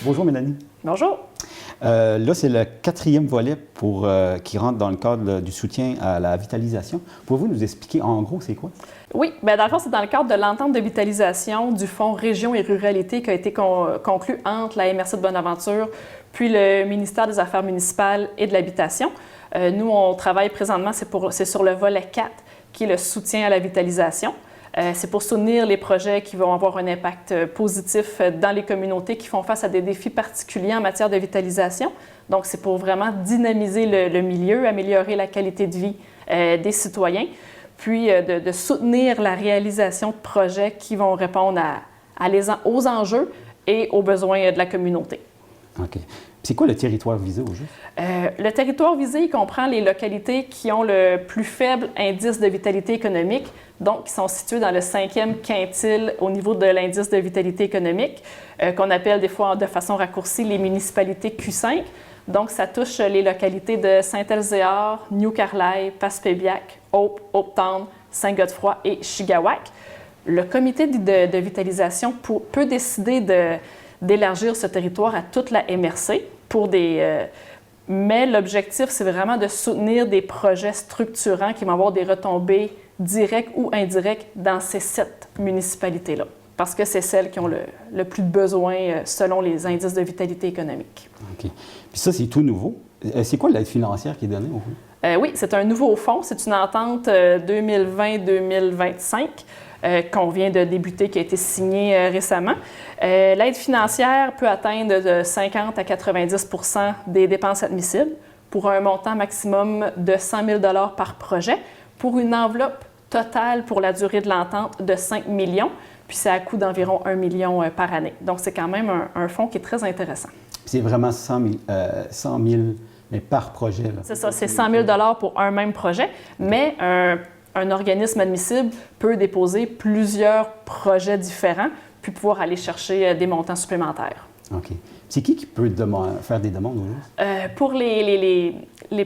Bonjour Mélanie. Bonjour. Là, c'est le 4e volet qui rentre dans le cadre du soutien à la vitalisation. Pouvez-vous nous expliquer en gros c'est quoi? Oui, bien dans le fond, c'est dans le cadre de l'entente de vitalisation du Fonds Région et Ruralité qui a été conclu entre la MRC de Bonaventure puis le ministère des Affaires municipales et de l'Habitation. Nous, on travaille présentement, c'est sur le volet 4, qui est le soutien à la vitalisation. C'est pour soutenir les projets qui vont avoir un impact positif dans les communautés qui font face à des défis particuliers en matière de vitalisation. Donc, c'est pour vraiment dynamiser le milieu, améliorer la qualité de vie des citoyens, puis de soutenir la réalisation de projets qui vont répondre aux enjeux et aux besoins de la communauté. OK. C'est quoi le territoire visé au juste? Le territoire visé, il comprend les localités qui ont le plus faible indice de vitalité économique, donc qui sont situées dans le 5e quintile au niveau de l'indice de vitalité économique, qu'on appelle des fois de façon raccourcie les municipalités Q5. Donc, ça touche les localités de Saint-Elzéar, New-Carlisle, Passepébiac, Hope, Hopetown, Saint-Godefroy et Chigawak. Le comité de vitalisation peut décider d'élargir ce territoire à toute la MRC mais l'objectif, c'est vraiment de soutenir des projets structurants qui vont avoir des retombées directes ou indirectes dans ces 7 municipalités-là, parce que c'est celles qui ont le plus de besoins selon les indices de vitalité économique. OK. Puis ça, c'est tout nouveau. C'est quoi l'aide financière qui est donnée au fond? Oui, c'est un nouveau fonds. C'est une entente 2020-2025 qu'on vient de débuter, qui a été signée récemment. L'aide financière peut atteindre de 50 à 90 % des dépenses admissibles pour un montant maximum de 100 000 $ par projet pour une enveloppe totale pour la durée de l'entente de 5 millions, puis c'est à coût d'environ 1 million par année. Donc, c'est quand même un fonds qui est très intéressant. C'est vraiment 100 000 mais par projet. C'est ça, c'est 100 000 $ pour un même projet, mais un organisme admissible peut déposer plusieurs projets différents, puis pouvoir aller chercher des montants supplémentaires. OK. C'est qui peut faire des demandes au juste? Pour les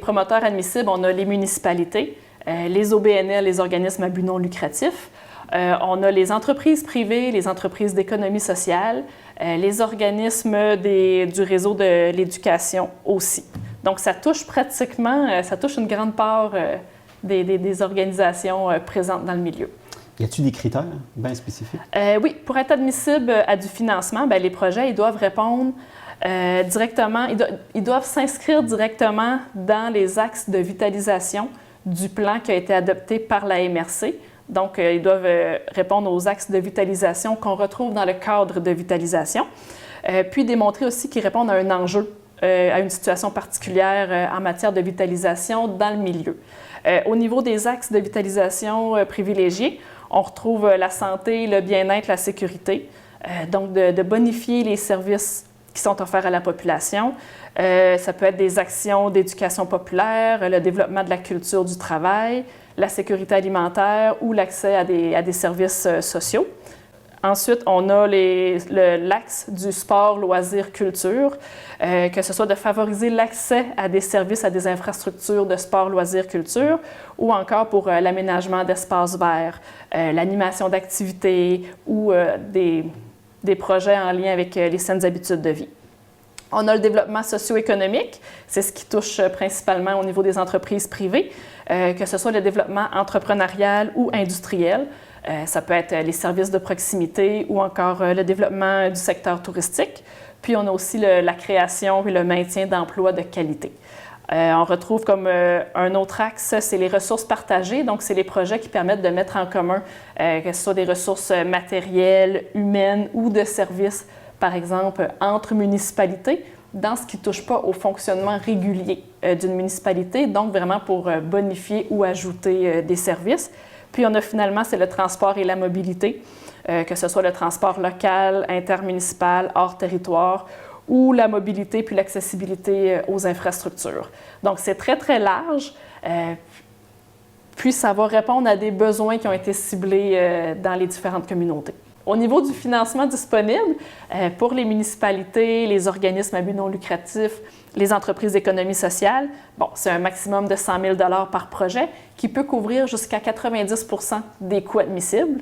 promoteurs admissibles, on a les municipalités, les OBNL, les organismes à but non lucratif. On a les entreprises privées, les entreprises d'économie sociale, les organismes du réseau de l'éducation aussi. Donc, ça touche une grande part des organisations présentes dans le milieu. Y a-t-il des critères bien spécifiques? Oui, pour être admissible à du financement, bien, les projets, ils doivent répondre directement, ils doivent s'inscrire directement dans les axes de vitalisation du plan qui a été adopté par la MRC. Donc, ils doivent répondre aux axes de vitalisation qu'on retrouve dans le cadre de vitalisation, puis démontrer aussi qu'ils répondent à un enjeu, à une situation particulière en matière de vitalisation dans le milieu. Au niveau des axes de vitalisation privilégiés, on retrouve la santé, le bien-être, la sécurité, donc de bonifier les services qui sont offerts à la population. Ça peut être des actions d'éducation populaire, le développement de la culture du travail, la sécurité alimentaire ou l'accès à des services sociaux. Ensuite, on a l'axe du sport, loisirs, culture, que ce soit de favoriser l'accès à des services, à des infrastructures de sport, loisirs, culture, ou encore pour l'aménagement d'espaces verts, l'animation d'activités ou des projets en lien avec les saines habitudes de vie. On a le développement socio-économique, c'est ce qui touche principalement au niveau des entreprises privées, que ce soit le développement entrepreneurial ou industriel. Ça peut être les services de proximité ou encore le développement du secteur touristique. Puis, on a aussi la création et le maintien d'emplois de qualité. On retrouve comme un autre axe, c'est les ressources partagées. Donc, c'est les projets qui permettent de mettre en commun, que ce soit des ressources matérielles, humaines ou de services, par exemple, entre municipalités, dans ce qui ne touche pas au fonctionnement régulier d'une municipalité, donc vraiment pour bonifier ou ajouter des services. Puis on a finalement, c'est le transport et la mobilité, que ce soit le transport local, intermunicipal, hors territoire, ou la mobilité puis l'accessibilité aux infrastructures. Donc c'est très, très large, puis ça va répondre à des besoins qui ont été ciblés dans les différentes communautés. Au niveau du financement disponible, pour les municipalités, les organismes à but non lucratif, les entreprises d'économie sociale, bon, c'est un maximum de 100 000 $ par projet qui peut couvrir jusqu'à 90 % des coûts admissibles.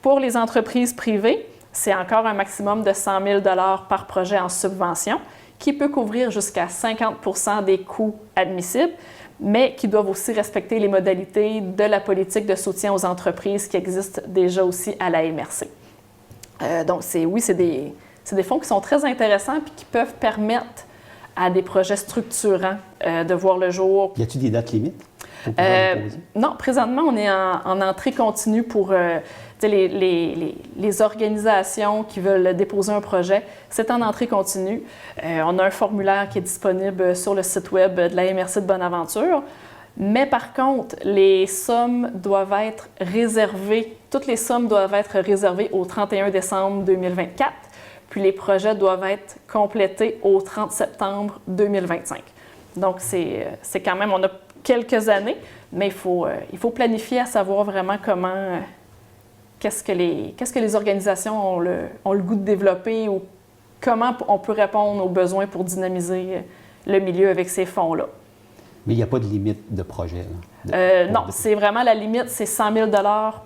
Pour les entreprises privées, c'est encore un maximum de 100 000 par projet en subvention, qui peut couvrir jusqu'à 50 des coûts admissibles, mais qui doivent aussi respecter les modalités de la politique de soutien aux entreprises qui existent déjà aussi à la MRC. Donc, c'est des fonds qui sont très intéressants et qui peuvent permettre à des projets structurants de voir le jour. Y a-t-il des dates limites? Non, présentement, on est en entrée continue pour les organisations qui veulent déposer un projet. C'est en entrée continue. On a un formulaire qui est disponible sur le site web de la MRC de Bonaventure. Mais par contre, les sommes doivent être réservées, toutes les sommes doivent être réservées au 31 décembre 2024, puis les projets doivent être complétés au 30 septembre 2025. Donc, c'est quand même, on a quelques années, mais il faut planifier à savoir vraiment comment, qu'est-ce que les organisations ont le goût de développer ou comment on peut répondre aux besoins pour dynamiser le milieu avec ces fonds-là. Mais il n'y a pas de limite de projet? Non, c'est vraiment la limite, c'est 100 000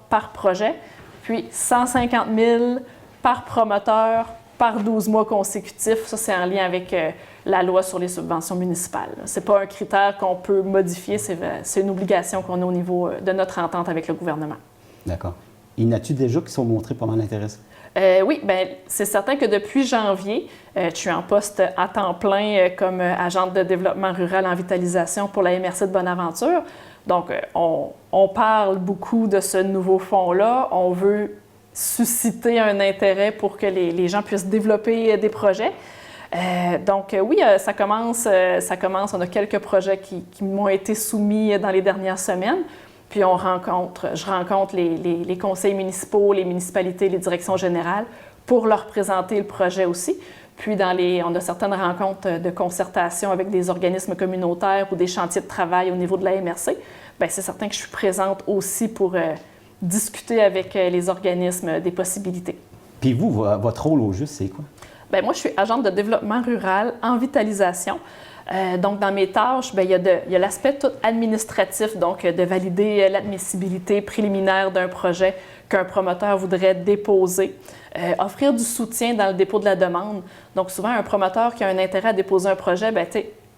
par projet, puis 150 000 par promoteur par 12 mois consécutifs. Ça, c'est en lien avec la loi sur les subventions municipales. Ce n'est pas un critère qu'on peut modifier, c'est une obligation qu'on a au niveau de notre entente avec le gouvernement. D'accord. Y en a-t-il déjà qui sont montrés pas mal intéressants? Oui, bien, c'est certain que depuis janvier, je suis en poste à temps plein comme agente de développement rural en vitalisation pour la MRC de Bonaventure. Donc, on parle beaucoup de ce nouveau fonds-là. On veut susciter un intérêt pour que les gens puissent développer des projets. Donc, oui, ça commence. On a quelques projets qui m'ont été soumis dans les dernières semaines. Puis je rencontre les conseils municipaux, les municipalités, les directions générales pour leur présenter le projet aussi. Puis on a certaines rencontres de concertation avec des organismes communautaires ou des chantiers de travail au niveau de la MRC. Bien, c'est certain que je suis présente aussi pour discuter avec les organismes des possibilités. Puis vous, votre rôle au juste, c'est quoi? Bien, moi, je suis agente de développement rural en vitalisation. Donc, dans mes tâches, bien, il y a l'aspect tout administratif, donc de valider l'admissibilité préliminaire d'un projet qu'un promoteur voudrait déposer, offrir du soutien dans le dépôt de la demande. Donc, souvent, un promoteur qui a un intérêt à déposer un projet, bien,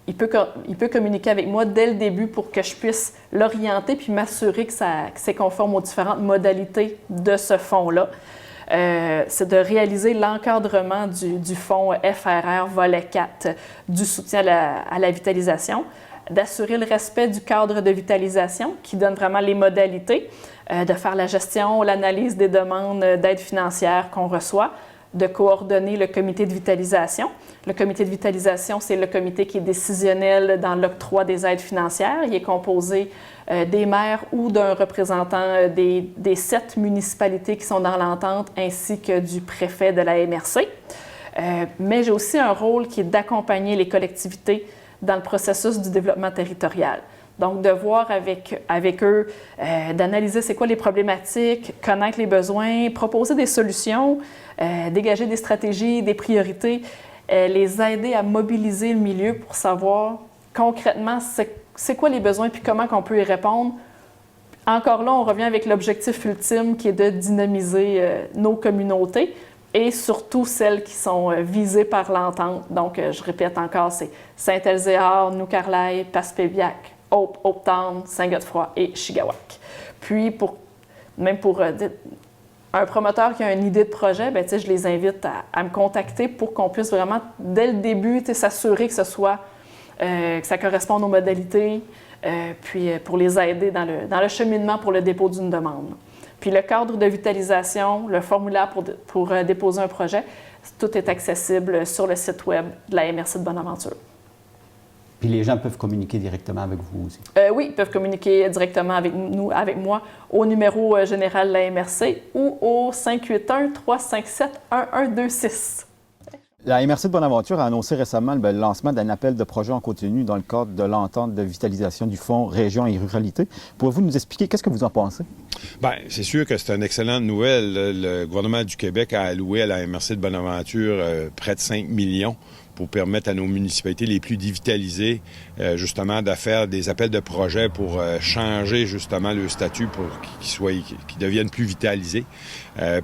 il peut communiquer avec moi dès le début pour que je puisse l'orienter puis m'assurer que c'est conforme aux différentes modalités de ce fonds-là. C'est de réaliser l'encadrement du fonds FRR volet 4 du soutien à la vitalisation, d'assurer le respect du cadre de vitalisation qui donne vraiment les modalités, de faire la gestion, l'analyse des demandes d'aide financière qu'on reçoit, de coordonner le comité de vitalisation. Le comité de vitalisation, c'est le comité qui est décisionnel dans l'octroi des aides financières. Il est composé des maires ou d'un représentant des 7 municipalités qui sont dans l'entente, ainsi que du préfet de la MRC. Mais j'ai aussi un rôle qui est d'accompagner les collectivités dans le processus du développement territorial. Donc, de voir avec eux, d'analyser c'est quoi les problématiques, connaître les besoins, proposer des solutions, dégager des stratégies, des priorités, les aider à mobiliser le milieu pour savoir concrètement c'est quoi les besoins puis comment on peut y répondre. Encore là, on revient avec l'objectif ultime qui est de dynamiser nos communautés et surtout celles qui sont visées par l'entente. Donc, je répète encore, c'est Saint-Elzéar, Noucarlaï, Passepébiac, Hope, Hopetown, Saint-Godefroy et Chigawak. Puis, pour un promoteur qui a une idée de projet, bien, je les invite à me contacter pour qu'on puisse vraiment, dès le début, s'assurer que que ça corresponde aux modalités, puis pour les aider dans le cheminement pour le dépôt d'une demande. Puis le cadre de vitalisation, le formulaire pour déposer un projet, tout est accessible sur le site web de la MRC de Bonaventure. Puis les gens peuvent communiquer directement avec vous aussi? Oui, ils peuvent communiquer directement avec moi, au numéro général de la MRC ou au 581-357-1126. La MRC de Bonaventure a annoncé récemment le lancement d'un appel de projet en continu dans le cadre de l'entente de vitalisation du Fonds Région et Ruralité. Pouvez-vous nous expliquer qu'est-ce que vous en pensez? Bien, c'est sûr que c'est une excellente nouvelle. Le gouvernement du Québec a alloué à la MRC de Bonaventure près de 5 millions pour permettre à nos municipalités les plus dévitalisées, justement, de faire des appels de projets pour changer, justement, le statut pour qu'ils deviennent plus vitalisés,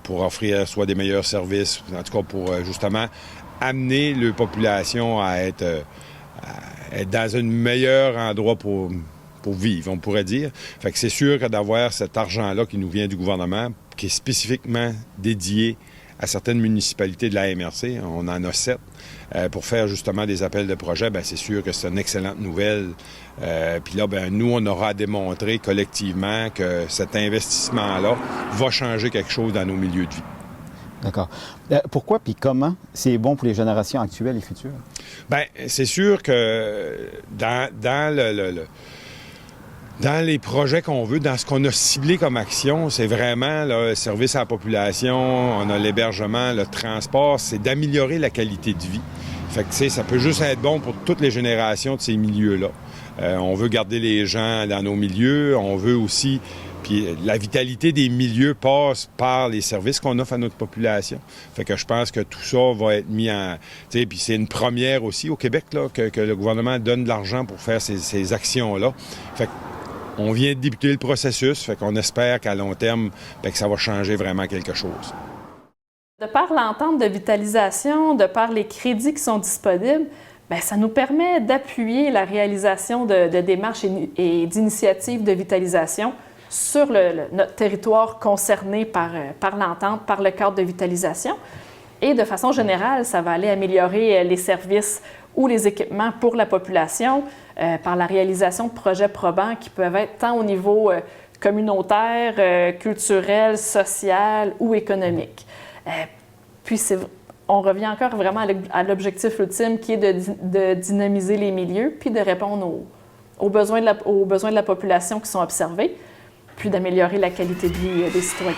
pour offrir soit des meilleurs services, en tout cas pour, justement, amener la population à être dans un meilleur endroit pour vivre, on pourrait dire. Fait que c'est sûr que d'avoir cet argent-là qui nous vient du gouvernement, qui est spécifiquement dédié à certaines municipalités de la MRC, on en a 7, pour faire justement des appels de projets, bien, c'est sûr que c'est une excellente nouvelle. Puis là, bien, nous, on aura à démontrer collectivement que cet investissement-là va changer quelque chose dans nos milieux de vie. D'accord. Pourquoi puis comment c'est bon pour les générations actuelles et futures? Bien, c'est sûr que dans les projets qu'on veut, dans ce qu'on a ciblé comme action, c'est vraiment le service à la population, on a l'hébergement, le transport, c'est d'améliorer la qualité de vie. Fait que, tu sais, ça peut juste être bon pour toutes les générations de ces milieux-là. On veut garder les gens dans nos milieux, on veut aussi... Puis la vitalité des milieux passe par les services qu'on offre à notre population. Fait que je pense que tout ça va être mis en... Tu sais, puis c'est une première aussi au Québec, là, que le gouvernement donne de l'argent pour faire ces actions-là. Fait qu'on vient de débuter le processus, fait qu'on espère qu'à long terme, bien, que ça va changer vraiment quelque chose. De par l'entente de vitalisation, de par les crédits qui sont disponibles, bien, ça nous permet d'appuyer la réalisation de démarches et d'initiatives de vitalisation sur notre territoire concerné par l'entente, par le cadre de vitalisation. Et de façon générale, ça va aller améliorer les services ou les équipements pour la population par la réalisation de projets probants qui peuvent être tant au niveau communautaire, culturel, social ou économique. Puis on revient encore vraiment à l'objectif ultime qui est de dynamiser les milieux puis de répondre aux besoins de la population qui sont observés, puis d'améliorer la qualité de vie des citoyens.